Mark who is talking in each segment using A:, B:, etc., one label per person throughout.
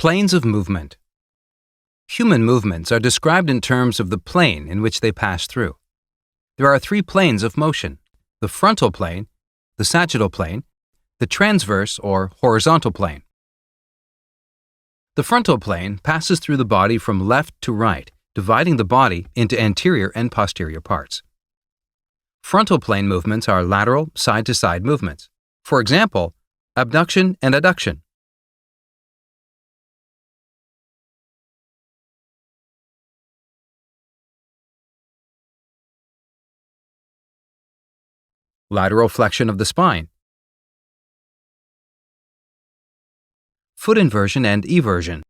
A: Planes of movement. Human movements are described in terms of the plane in which they pass through. There are three planes of motion: the frontal plane, the sagittal plane, the transverse or horizontal plane. The frontal plane passes through the body from left to right, dividing the body into anterior and posterior parts. Frontal plane movements are lateral, side-to-side movements. For example, abduction and adduction. Lateral flexion of the spine. Foot inversion and eversion.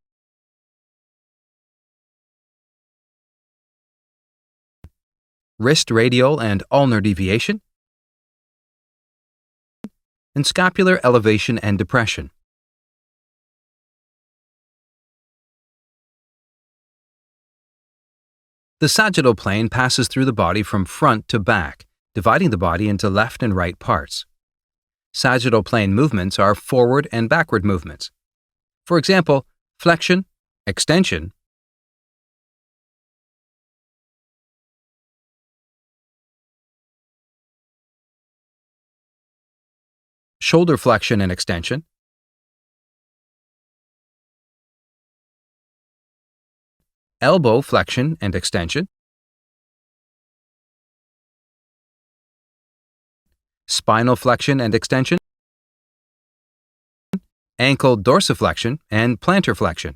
A: Wrist radial and ulnar deviation. And scapular elevation and depression. The sagittal plane passes through the body from front to back, dividing the body into left and right parts. Sagittal plane movements are forward and backward movements. For example, flexion, extension, shoulder flexion and extension, elbow flexion and extension, spinal flexion and extension, ankle dorsiflexion and plantar flexion.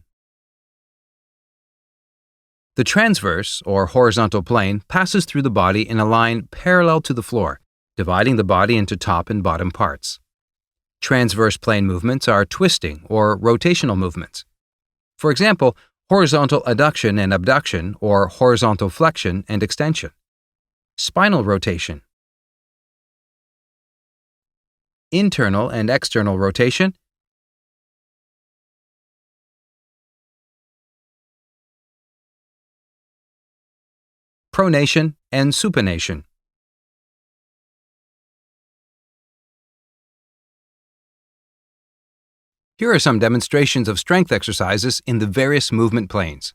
A: The transverse or horizontal plane passes through the body in a line parallel to the floor, dividing the body into top and bottom parts. Transverse plane movements are twisting or rotational movements. For example, horizontal adduction and abduction or horizontal flexion and extension. Spinal rotation. Internal and external rotation. Pronation and supination. Here are some demonstrations of strength exercises in the various movement planes.